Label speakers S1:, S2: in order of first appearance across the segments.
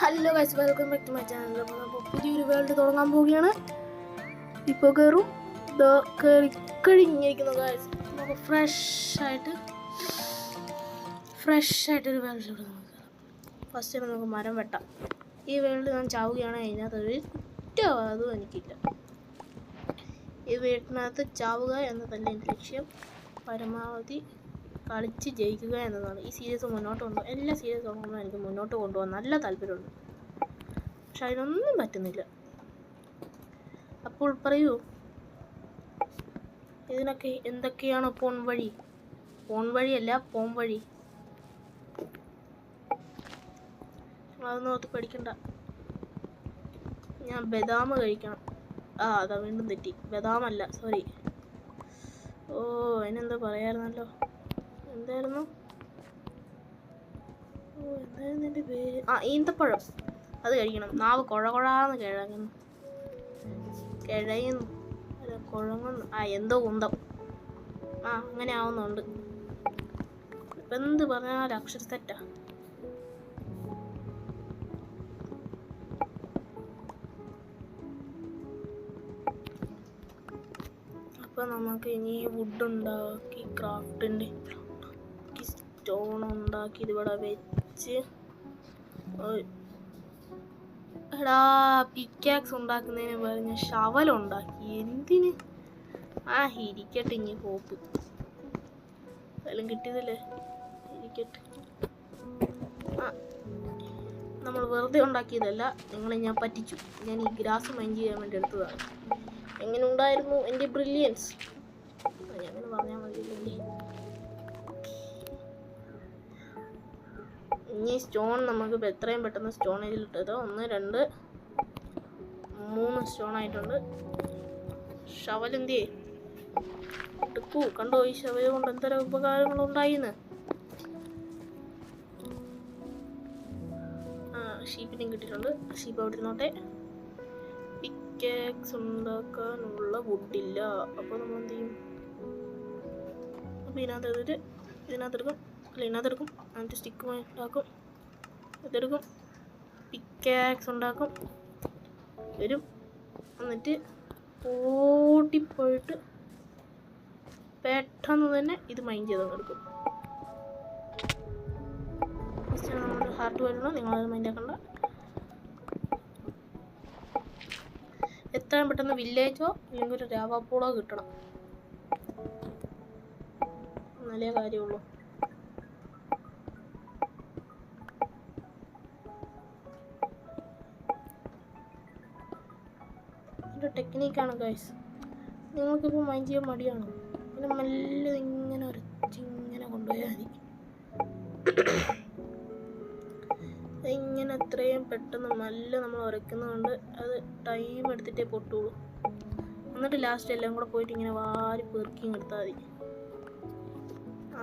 S1: Hello guys, welcome back to my channel. അപ്പോൾ പുതിയൊരു world തുടങ്ങാൻ പോവുകയാണ്. ഇപ്പോൾ കയറും കയറി കഴിഞ്ഞിരിക്കുന്നു ഗൈസ്. നമുക്ക് ഫ്രഷായിട്ടൊരു വേൾഡിലൂടെ നമുക്ക് കയറാം. ഫസ്റ്റ് ടൈം നമുക്ക് മരം വെട്ടാം. ഈ വേൾഡ് ഞാൻ ചാവുകയാണ്. അതിനകത്തൊരു അതും എനിക്കില്ല. ഈ വീട്ടിനകത്ത് ചാവുക എന്നതല്ല എൻ്റെ ലക്ഷ്യം. പരമാവധി കളിച്ച് ജയിക്കുക എന്നതാണ്. ഈ സീരീസ് മുന്നോട്ട് കൊണ്ടുപോകാൻ എല്ലാ സീരീസ് തുടങ്ങുമ്പോൾ എനിക്ക് മുന്നോട്ട് കൊണ്ടുപോകാൻ നല്ല താല്പര്യമുണ്ട്. പക്ഷെ അതിനൊന്നും പറ്റുന്നില്ല. അപ്പോൾ പറയൂ, ഇതിനൊക്കെ എന്തൊക്കെയാണ് പോൺ വഴി? പോൺ വഴിയല്ല, പോം വഴി. അതൊന്നും ഓർത്ത് പഠിക്കണ്ട. ഞാൻ ബദാം കഴിക്കണം. അതാ വീണ്ടും തെറ്റി. ബദാമല്ല, സോറി. അതിനെന്തോ പറയായിരുന്നല്ലോ. എന്തായിരുന്നു എൻ്റെ പേര്? ഈന്തപ്പഴം. അത് കഴിക്കണം. നാവ് കുഴകുഴാന്ന് കിഴങ്ങുന്നു. കുഴങ്ങുന്നു. എന്തോ കുന്തം. അങ്ങനെ ആവുന്നുണ്ട്. ഇപ്പം എന്ത് പറഞ്ഞാൽ അക്ഷരത്തെറ്റാ. അപ്പം നമുക്ക് ഇനി വുഡ് ഉണ്ടാക്കി ക്രാഫ്റ്റിൻ്റെ സ്റ്റോൺ ഉണ്ടാക്കി ഇതിവിടെ വെച്ച് പിക്കാക്സ് ഉണ്ടാക്കുന്നതിന് പറഞ്ഞ ഷവലുണ്ടാക്കി. എന്തിന്? ഇരിക്കട്ടെ. ഇനി ഹോപ്പ് എല്ലാം കിട്ടിയതല്ലേ, ഇരിക്കട്ടെ. നമ്മൾ വെറുതെ ഉണ്ടാക്കിയതല്ല, നിങ്ങളെ ഞാൻ പറ്റിച്ചു. ഞാൻ ഈ ഗ്രാസ് മൈൻഡ് ചെയ്യാൻ വേണ്ടി എടുത്തതാണ്. എങ്ങനെ ഉണ്ടായിരുന്നു എൻ്റെ ബ്രില്യൻസ്? അങ്ങനെ പറഞ്ഞാൽ മതിയില്ലേ. ഇനി സ്റ്റോൺ നമുക്ക് എത്രയും പെട്ടെന്ന് സ്റ്റോണേജിൽ ഇട്ടത് 1 2 3 സ്റ്റോൺ ആയിട്ടുണ്ട്. ഷവൽ എന്തിയേ? എടുക്കൂ. കണ്ടോ ഈ ഷവൽ കൊണ്ട് എന്തോരം ഉപകാരങ്ങളുണ്ടായിന്ന്. ഷീപ്പിനെയും കിട്ടിയിട്ടുണ്ട്. ഷീപ്പ് അവിടെ ഇരുന്നോട്ടെ. പിക്കാക്സ് ഉണ്ടാക്കാനുള്ള വുഡില്ല. അപ്പോൾ നമ്മൾ എന്ത് ചെയ്യും? അപ്പോൾ ഇതിനകത്തെടുക്കും. എന്നിട്ട് സ്റ്റിക്ക് ഉണ്ടാക്കും. ഇതെടുക്കും, പിക്കാക്സ് ഉണ്ടാക്കും, വരും. എന്നിട്ട് ഓടിപ്പോയിട്ട് പെട്ടെന്ന് തന്നെ ഇത് മൈൻഡ് ചെയ്ത് എടുക്കും. ഫസ്റ്റ് നമ്മൾ ഹാർട്ട് വരണം. നിങ്ങളത് മൈൻഡ് ആക്കണ്ട. എത്രയും പെട്ടെന്ന് വില്ലേജോ അല്ലെങ്കിൽ ഒരു രാവാപ്പൂളോ കിട്ടണം. നല്ല കാര്യമുള്ളൂ. ടെക്നിക്കാണ് ഗൈസ്. നിങ്ങൾക്കിപ്പോൾ മൈൻഡ് ചെയ്യാൻ മടിയാണ്. പിന്നെ മെല്ലെ ഇങ്ങനെ ഉരച്ചിങ്ങനെ കൊണ്ടുപോയാൽ മതി. ഇങ്ങനെ എത്രയും പെട്ടെന്ന് മെല്ലെ നമ്മൾ ഉരയ്ക്കുന്നതുകൊണ്ട് അത് ടൈം എടുത്തിട്ടേ പൊട്ടുള്ളൂ. എന്നിട്ട് ലാസ്റ്റ് എല്ലാം കൂടെ പോയിട്ട് ഇങ്ങനെ വാരി പെറുക്കിയും എടുത്താൽ മതി.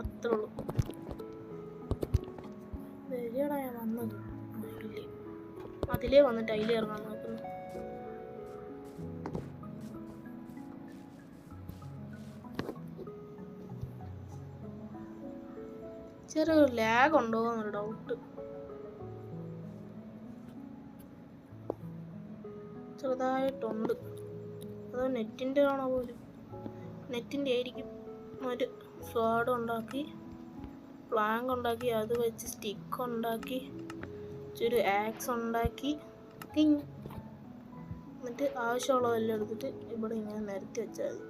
S1: അത്രേ ഉള്ളൂ. ശരിയാടാ ഞാൻ വന്നത്. ഇല്ലേ, അതിലേ വന്നിട്ട് അതിലേ ഇറങ്ങാൻ നോക്കുന്നു. ചെറിയൊരു ലാഗ് ഉണ്ടോ എന്നൊരു ഡൗട്ട്. ചെറുതായിട്ടുണ്ട്. അതോ നെറ്റിൻ്റെ ആണോ പോലും? നെറ്റിൻ്റെ ആയിരിക്കും. ഒരു സ്വാഡ് ഉണ്ടാക്കി, പ്ലാങ്ക് ഉണ്ടാക്കി, അത് വെച്ച് സ്റ്റിക്ക് ഉണ്ടാക്കി, ഒരു ആക്സ് ഉണ്ടാക്കി, എന്നിട്ട് ആവശ്യമുള്ളതെല്ലാം എടുത്തിട്ട് ഇവിടെ ഇങ്ങനെ നിരത്തി വെച്ചാൽ മതി.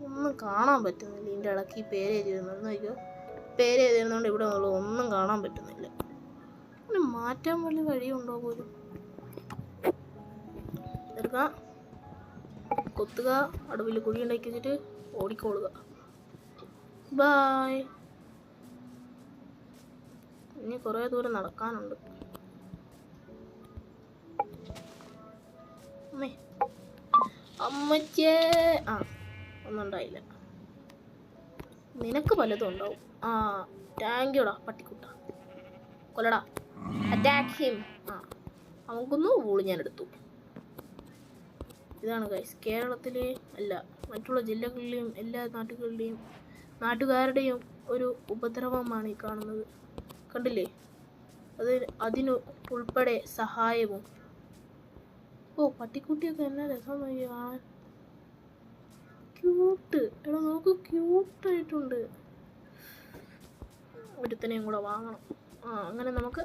S1: ഒന്നും കാണാൻ പറ്റുന്നില്ല. ഇതിൻ്റെ ഇടയ്ക്ക് ഈ പേര് എഴുതിയിരുന്നത് നോക്കിയോ. പേര് എഴുതിയിരുന്നതുകൊണ്ട് ഇവിടെ ഒന്നും കാണാൻ പറ്റുന്നില്ല. പിന്നെ മാറ്റാൻ വല്ല വഴിയുണ്ടോ പോലും? എടുക്കുക, കൊത്തുക, അടുപ്പിൽ കുഴി ഉണ്ടാക്കി വെച്ചിട്ട് ഓടിക്കോളുക. ബായ്. ഇനി കുറേ ദൂരം നടക്കാനുണ്ട്. അമ്മച്ചേ. ഒന്നും ഉണ്ടായില്ല. നിനക്ക് പലതും ഉണ്ടാവും. താങ്ക്യൂടാ പട്ടിക്കുട്ട. കൊല്ലടാ. Attack him. അവൻക്കൊന്നു വൂള് ഞാൻ എടുത്തു. ഇതാണ് ഗൈസ്, കേരളത്തിലെ അല്ല മറ്റുള്ള ജില്ലകളിലെയും എല്ലാ നാട്ടുകാരുടെയും ഒരു ഉപദ്രവമാണ് ഈ കാണുന്നത്. കണ്ടില്ലേ? അതിന് ഉൾപ്പെടെ സഹായവും. ഓ പട്ടിക്കുട്ടിയൊക്കെ എന്നാ രസം കാണാൻ. ക്യൂട്ട്. എടാ നമുക്ക് ക്യൂട്ടായിട്ടുണ്ട്. ഒരുത്തനെയും കൂടെ വാങ്ങണം. അങ്ങനെ നമുക്ക്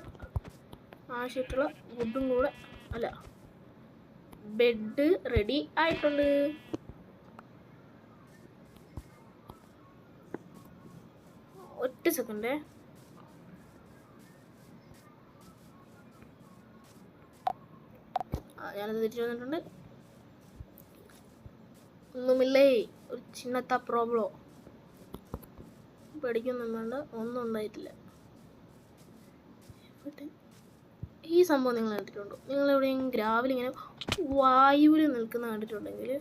S1: ആവശ്യമായിട്ടുള്ള ഫുഡും കൂടെ അല്ല ബെഡ് റെഡി ആയിട്ടുണ്ട്. ഒറ്റ സെക്കൻഡേ. ഞാനത് തിരിച്ചു വന്നിട്ടുണ്ട്. ഒന്നുമില്ലേ, ഒരു ചിന്നത്ത പ്രോബ്ലം. പേടിക്കൊന്നും വേണ്ട, ഒന്നും ഉണ്ടായിട്ടില്ല. ഈ സംഭവം നിങ്ങൾ കണ്ടിട്ടുണ്ടോ? നിങ്ങൾ എവിടെയെങ്കിലും ഗ്രാവിൽ ഇങ്ങനെ വായുവിൽ നിൽക്കുന്ന കണ്ടിട്ടുണ്ടെങ്കിൽ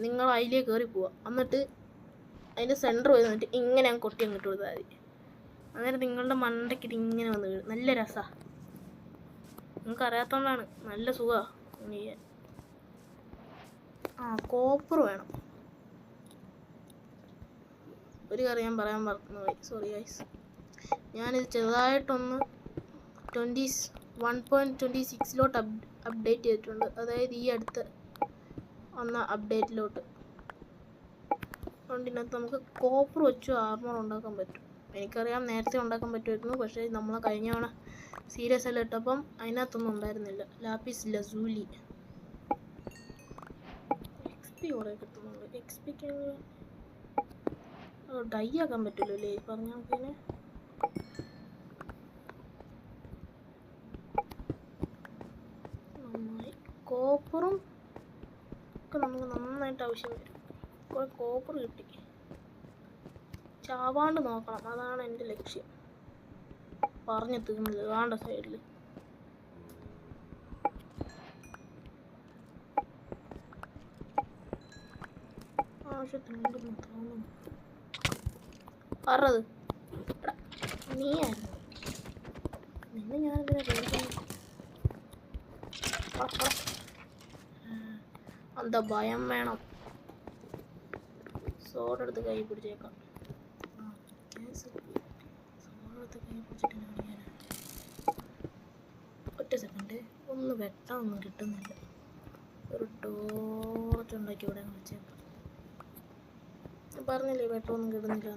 S1: നിങ്ങൾ അതിലേക്ക് കയറി പോവുക. എന്നിട്ട് അതിൻ്റെ സെൻറ്റർ പോയി നിന്നിട്ട് ഇങ്ങനെ ഞാൻ കൊട്ടി അങ്ങോട്ട് കൊടുത്താൽ മതി. അന്നേരം നിങ്ങളുടെ മണ്ടയ്ക്കിട്ട് ഇങ്ങനെ വന്ന് വീഴും. നല്ല രസമാണ്. നിങ്ങൾക്ക് അറിയാത്തതുകൊണ്ടാണ്. നല്ല സുഖമാണ് ചെയ്യാൻ. കോപ്പർ വേണം. ഒരു കാര്യം ഞാൻ പറയാൻ മറന്നുപോയി, സോറി ഗൈസ്. ഞാനിത് ചെറുതായിട്ടൊന്ന് 1.26 അപ്ഡേറ്റ് ചെയ്തിട്ടുണ്ട്. അതായത് ഈ അടുത്ത് വന്ന അപ്ഡേറ്റിലോട്ട്. അതുകൊണ്ട് ഇതിനകത്ത് നമുക്ക് കോപ്പർ വെച്ച് ആർമർ ഉണ്ടാക്കാൻ പറ്റും. എനിക്കറിയാം നേരത്തെ ഉണ്ടാക്കാൻ പറ്റുമായിരുന്നു, പക്ഷേ നമ്മൾ കഴിഞ്ഞ തവണ സീരിയസ് എല്ലാം ഇട്ടപ്പം അതിനകത്തൊന്നും ഉണ്ടായിരുന്നില്ല. ലാപ്പിസ് ലസൂലി XP കുറേ കിട്ടുന്നുണ്ട്. XPക്ക് ഡൈ ആക്കാൻ പറ്റുമല്ലോ അല്ലേ പറഞ്ഞ നമുക്കിനെ. നന്നായി കോപ്പറും ഒക്കെ നമുക്ക് നന്നായിട്ട് ആവശ്യം വരും. കുറേ കോപ്പർ കിട്ടി. ചാവാണ്ട് നോക്കണം, അതാണ് എൻ്റെ ലക്ഷ്യം. പറഞ്ഞു തീർന്നില്ല. വേണ്ട സൈഡിൽ ആവശ്യത്തിനുണ്ടെന്ന് തോന്നുന്നു. പറഞ്ഞത് നീയായിരുന്നു. നിന്നെ ഞാനെന്തിനാ പേടിക്കുന്നു? എന്താ ഭയം വേണം. സോഡെടുത്ത് കൈ പിടിച്ചേക്കാം. സോഡെടുത്ത് കൈ പിടിച്ചിട്ട് ഞാൻ ഒറ്റ സെക്കൻഡ് ഒന്ന് വെട്ടാനൊന്നും കിട്ടുന്നില്ല. ഒരു ടോർച്ച് ഉണ്ടാക്കി ഇവിടെ വെച്ചേക്കാം. ഞാൻ പറഞ്ഞില്ലേ വെട്ടമൊന്നും കിട്ടുന്നില്ല.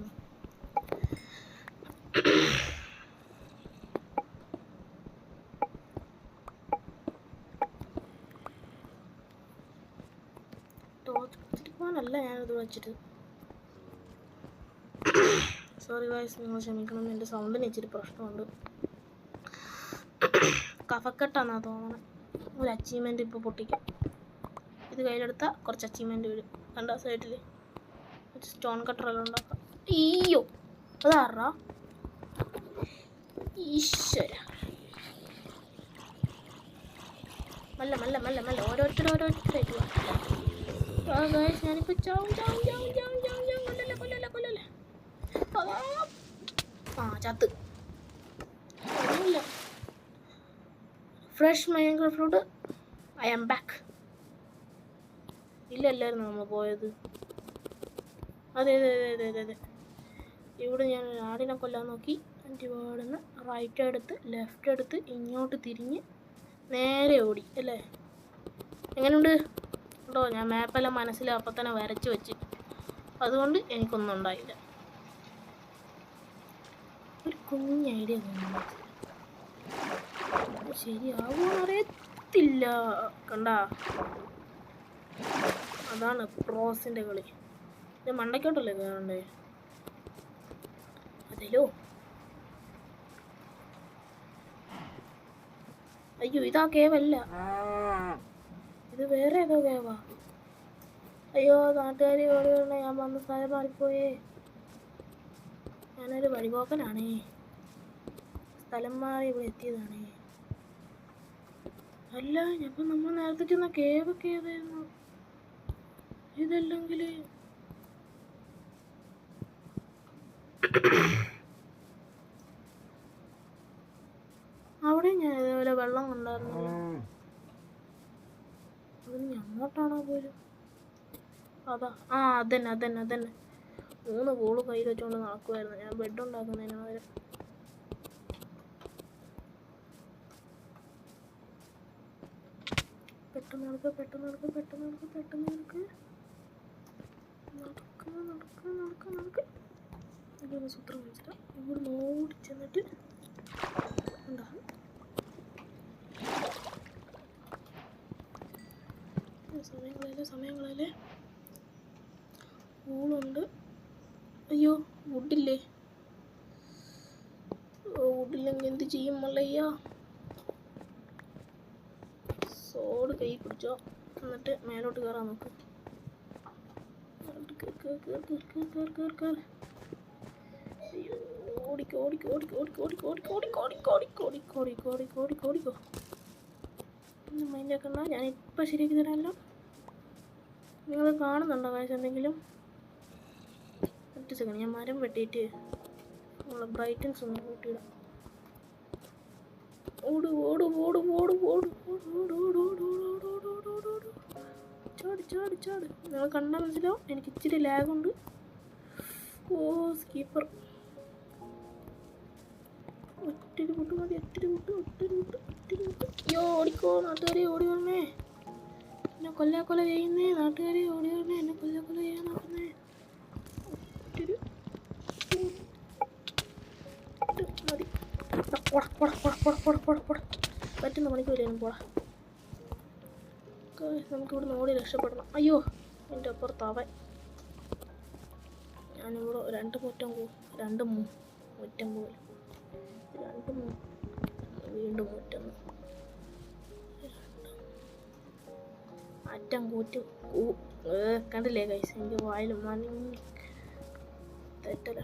S1: ടോർച്ച് വെച്ചിരിക്കാനല്ല ഞാനിത് വെച്ചിട്ട്. സോറി ഗൈസ്, നിങ്ങൾ ക്ഷമിക്കണം. എൻ്റെ സൗണ്ടിന് ഇച്ചിരി പ്രശ്നമുണ്ട്. കഫക്കെട്ടാന്നാ തോന്നണേ. ഒരു അച്ചീവ്മെൻറ്റ് ഇപ്പോൾ പൊട്ടിക്കാം. ഇത് കയ്യിലെടുത്താൽ കുറച്ച് അച്ചീവ്മെൻറ്റ് വരും. കണ്ട സൈഡിൽ സ്റ്റോൺ കട്ടറെല്ലാം ഉണ്ടാക്കാം. അയ്യോ അതാറാ ഈശ്വര. മല്ല മല്ല മല്ല മല്ല ഓരോരുത്തരായിട്ട് ഞാനിപ്പോൾ ചാവും. കൊല്ലല്ലേ ചത്ത്. ഒന്നുമില്ല. Fresh mango fruit. I am back. ഇല്ലല്ലായിരുന്നു നമ്മൾ പോയത്. അതെ. ഇവിടെ ഞാൻ ആടിനെ കൊല്ലാൻ നോക്കി. എൻ്റെ ഇവിടെ നിന്ന് റൈറ്റ് എടുത്ത് ലെഫ്റ്റ് എടുത്ത് ഇങ്ങോട്ട് തിരിഞ്ഞ് നേരെ ഓടി അല്ലേ. എങ്ങനെയുണ്ട് കേട്ടോ? ഞാൻ മാപ്പെല്ലാം മനസ്സിൽ അപ്പം തന്നെ വരച്ച് വെച്ച്. അതുകൊണ്ട് എനിക്കൊന്നും ഉണ്ടായില്ല. ഒരു കുഞ്ഞ ഐഡിയ തോന്നുന്നു. ശരിയാവുമോ അറിയത്തില്ല. കണ്ട, അതാണ് പ്രോസിൻ്റെ കളി. ഇത് മണ്ടയ്ക്കോട്ടല്ലേ കയറണ്ടേ? അതേലോ. അയ്യോ ഇതാ കേവല്ല, ഇത് വേറെ ഏതോ കേവാ. അയ്യോ നാട്ടുകാർ ഓടി വരണേ. ഞാൻ വന്ന സ്ഥലം മാറിപ്പോയേ. ഞാനൊരു വഴിപോക്കനാണേ. സ്ഥലം മാറി ഇവിടെ എത്തിയതാണേ. അല്ല ഞപ്പം നമ്മൾ നേരത്തെ ചെന്ന കേവൊക്കെ ഏതായിരുന്നു? ഇതല്ലെങ്കിൽ അവിടെ ഞാൻ ഇതേപോലെ വെള്ളം കൊണ്ടായിരുന്നു. അത് അങ്ങോട്ടാണോ പോലും? അതാ അതന്നെ 3 പൂള് കയ്യിൽ വെച്ചുകൊണ്ട് നടക്കുമായിരുന്നു ഞാൻ ബെഡ് ഉണ്ടാക്കുന്നതിന് പകരം. പെട്ടെന്ന് നടക്കുക, പെട്ടെന്ന് നടക്കുക, പെട്ടെന്ന് നടക്കുക, പെട്ടെന്ന് നടക്കുക, നടക്കുക, നടക്കുക, നടക്കുക, നടക്കുക. ഇതൊന്ന് സൂത്രം വെച്ചിട്ട് ഇവിടെ ഓടി ചെന്നിട്ട് ഉണ്ടാകും. സമയങ്ങളല്ലേ ഊളുണ്ട്. അയ്യോ വുഡില്ലേ? വുഡില്ലെങ്കിൽ എന്ത് ചെയ്യും മല്ലയ്യ? സോഡ് കൈ പിടിച്ചോ, എന്നിട്ട് മേലോട്ട് കയറാൻ നോക്ക്. ഓടിക്കോ ഓടിക്കോ ഓടിക്കോ ഓടിക്കോ ഓടിക്കോ ഓടിക്കോ ഓടിക്കോ ഓടിക്കോ ഓടിക്കോ ഓടിക്കോ ഓടിക്കോ ഓടിക്കോ ഓടിക്കോ. ഒന്നും മൈൻഡാക്കണ്ട, ഞാനിപ്പോൾ ശരിയാക്കി തരാമല്ലോ. നിങ്ങൾ കാണുന്നുണ്ടോ കാശ് എന്തെങ്കിലും? ഒറ്റ സെക്കൻഡ്, ഞാൻ മരം വെട്ടിയിട്ട് നമ്മളെ ബ്രൈറ്റൻസ് ഒന്ന് കൂട്ടിയിടാം. ഓട് ഓട് ഓട് ഓട് ഓട് ഓട് ഓട് ഓട് ഓട് ഓട് ഓട് ഓട് ഓട് ഓട് ചാട് ചാട് ചാട്. നിങ്ങൾ കണ്ടാൽ മനസ്സിലാവും എനിക്ക് ഇച്ചിരി ലാഗുണ്ട്. ഓ സ്കീപ്പർ, ഒറ്റൊരു കൂട്ട് മതി, ഒറ്റൊരു കൂട്ട്, ഒറ്റൊരു കൂട്ട്, ഒറ്റൊരു കൂട്ട്. അയ്യോ ഓടിക്കോ നാട്ടുകാരെ, ഓടി വരണേ, എന്നെ കൊല്ല ചെയ്യുന്നേ നാട്ടുകാരെ, ഓടി വരണേ, എന്നെ കൊല്ല ചെയ്യാൻ നോക്കുന്നേ. ഒറ്റൊരു മതി. പറ്റുന്ന മണിക്കൂരേനും പോടാ. നമുക്കിവിടെ ഓടി രക്ഷപ്പെടണം. അയ്യോ എൻ്റെ അപ്പുറത്താവൻ. ഞാനിവിടെ രണ്ട് മുറ്റം പോലും വീണ്ടും മുറ്റം അറ്റം കൂറ്റും കണ്ടില്ലേ കൈസ്? എനിക്ക് വായിൽ തെറ്റല.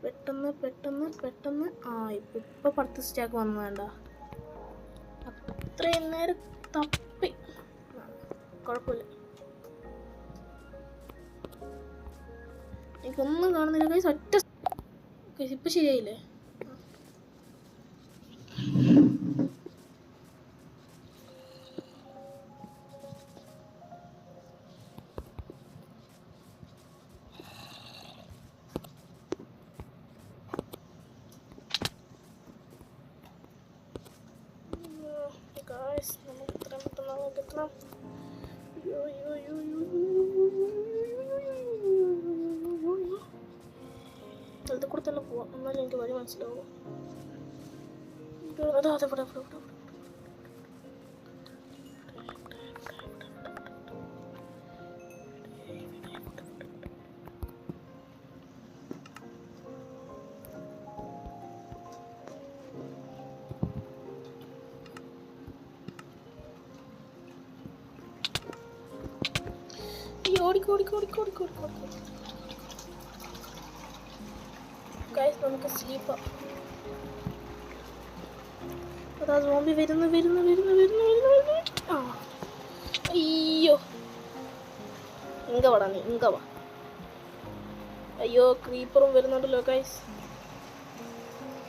S1: പെട്ടെന്ന് പെട്ടെന്ന് പെട്ടെന്ന് ഇപ്പൊ 10 സ്റ്റാക്ക് വന്നു. വേണ്ട അത്രയും നേരം തപ്പി, കുഴപ്പമില്ല. എനിക്കൊന്നും കാണുന്നില്ല കൈസ്, ഒറ്റ കൈസ്. ഇപ്പൊ ശരിയായില്ലേ? നമുക്ക് ഇത്ര പെട്ടെന്ന് കിട്ടണം. അതിൽ കൂടെ തന്നെ പോവാം, എന്നാലും എനിക്ക് വഴി മനസ്സിലാവും. അതെ ഇവിടെ ഓടിക്കോടിക്കോടിക്കോടിക്കോടിക്കോടിക്കോടി. ഗൈസ് നമുക്ക് സ്ലീപ്പാ. അതാ സോംബി വരുന്നു. അയ്യോ ഇങ്ക വാടാ നീ, ഇങ്ക വാ. അയ്യോ ക്രീപ്പറും വരുന്നുണ്ടല്ലോ ഗൈസ്.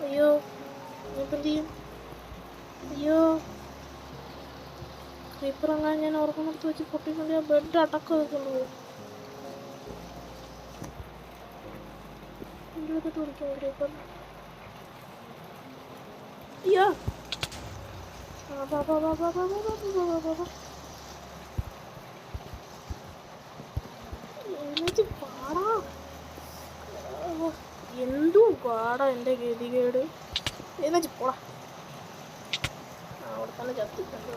S1: അയ്യോ ഇനിയിപ്പം എന്ത് ചെയ്യും? അയ്യോ ക്രീപ്പർ അങ്ങനെ ഞാൻ ഓർക്കുന്നിടത്ത് വെച്ച് പൊട്ടിക്കൊണ്ട് ആ ബെഡ് അടക്കം കൊണ്ടുപോകും. വിളിക്കാം ക്രീപ്പർ. അയ്യോ പാടാ, എന്തും പാടാ എൻ്റെ ഗതികേട്. എന്നുവെച്ച് പോടാ. അവിടെ തന്നെ ചത്തിട്ടുണ്ട്.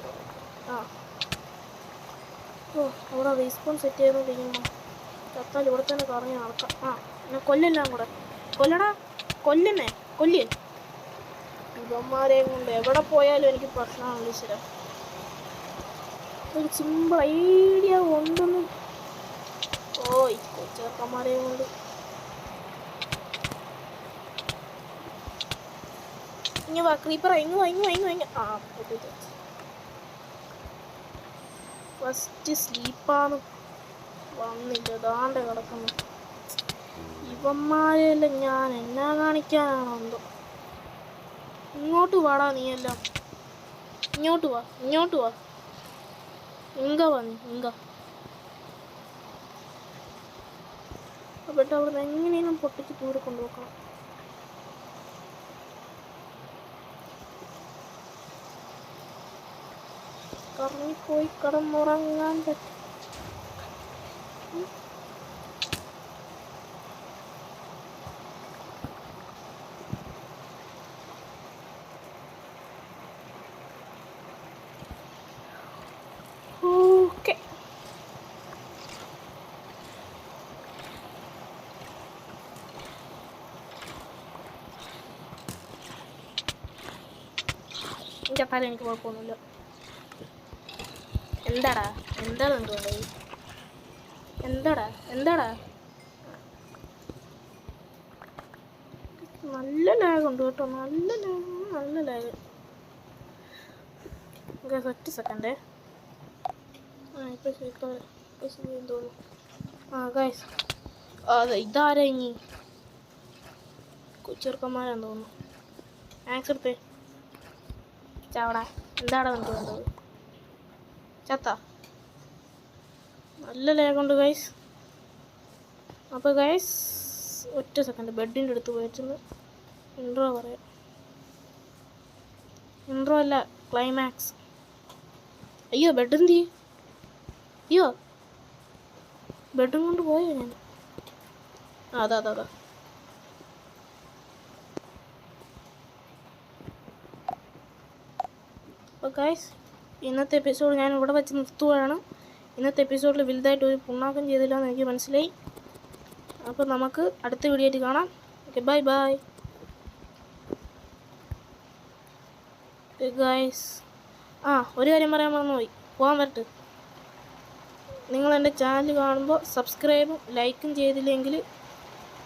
S1: അവിടെ റീസ്പോൺ സെറ്റ് ചെയ്തുകൊണ്ടിരിക്കുമ്പോൾ ചത്താൽ ഇവിടെ തന്നെ കറങ്ങി നടക്കാം. എന്നെ കൊല്ലെല്ലാം കൂടെ കൊല്ലടാ, കൊല്ല്. ഇവന്മാരെയും കൊണ്ട് എവിടെ പോയാലും എനിക്ക് പ്രശ്നമാണ് ഈശ്വര. ഒരു സിമ്പിൾ ഐഡിയ ഉണ്ടെന്ന്. ഈ കൊച്ചേർക്കന്മാരെയും കൊണ്ട് ഇങ്ങ് വാ ക്രീപ്പറ, ഇങ്ങ് വാ. ഫസ്റ്റ് സ്ലീപ്പാണ് വന്നില്ല, ദാണ്ട് കിടക്കുന്നു. ഇവന്മാരെല്ലാം ഞാൻ എന്നാ കാണിക്കാനാണോ എന്തോ. ഇങ്ങോട്ട് വാടാ നീയെല്ലാം, ഇങ്ങോട്ട് വാ. ഇങ്ക വന്നി അവിടെ എങ്ങനെയും പൊട്ടിച്ച് ദൂരെ കൊണ്ടുപോക്കണം. കറങ്ങിപ്പോയി കിടന്നുറങ്ങാൻ പറ്റും. ഓക്കെ, ചത്താലും എനിക്ക് കുഴപ്പമൊന്നുമില്ല. എന്താടാ എന്താണ് വേണ്ടത്? എന്താടാ നല്ല ലാഗ് ഉണ്ട് കേട്ടോ, നല്ല ലാഗ്. ഒറ്റ സെക്കൻഡേ. ഇപ്പം ശരിക്കും തോന്നുന്നു. ഗൈസ്, അതെ ഇതാരാ ഇനി? ചെറുക്കന്മാരാന്ന് തോന്നുന്നു. മാക്സ് എടുത്തേ. ചാവടാ. എന്താടാ നമുക്ക് വേണ്ടത്? ചത്ത. നല്ല ലാഗുണ്ട് ഗൈസ്. അപ്പോൾ ഗൈസ് ഒറ്റ സെക്കൻഡ് ബെഡിൻ്റെ അടുത്ത് പോയിട്ടൊന്ന് ഇൻട്രോ പറയാം. ഇൻട്രോ അല്ല, ക്ലൈമാക്സ്. അയ്യോ ബെഡ് എന്ത് ചെയ്യും? അയ്യോ ബെഡും കൊണ്ട് പോയോ ഞാൻ? അതാ അപ്പോൾ ഗൈസ് ഇന്നത്തെ എപ്പിസോഡ് ഞാൻ ഇവിടെ വെച്ച് നിർത്തുകയാണ്. ഇന്നത്തെ എപ്പിസോഡിൽ വലുതായിട്ട് ഒരു പുണ്ണാക്കം ചെയ്തില്ല എന്ന് എനിക്ക് മനസ്സിലായി. അപ്പോൾ നമുക്ക് അടുത്ത വീഡിയോ ആയിട്ട് കാണാം. Okay, bye guys. ഒരു കാര്യം പറയാൻ മറന്നുപോയി. പോകാൻ വരട്ടെ. നിങ്ങൾ എൻ്റെ ചാനൽ കാണുമ്പോൾ സബ്സ്ക്രൈബും ലൈക്കും ചെയ്തില്ലെങ്കിൽ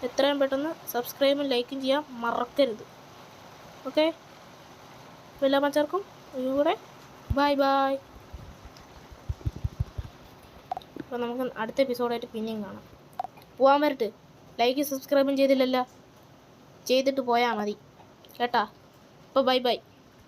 S1: എത്രയും പെട്ടെന്ന് സബ്സ്ക്രൈബും ലൈക്കും ചെയ്യാൻ മറക്കരുത്. ഓക്കെ, എല്ലാ മച്ചാർക്കും ഒന്നുകൂടെ ബൈ. അപ്പോൾ നമുക്ക് അടുത്ത എപ്പിസോഡായിട്ട് പിന്നെയും കാണാം. പോകാൻ വരട്ടെ. ലൈക്കും സബ്സ്ക്രൈബും ചെയ്തില്ലല്ലോ, ചെയ്തിട്ട് പോയാൽ മതി കേട്ടാ. അപ്പോൾ ബൈ.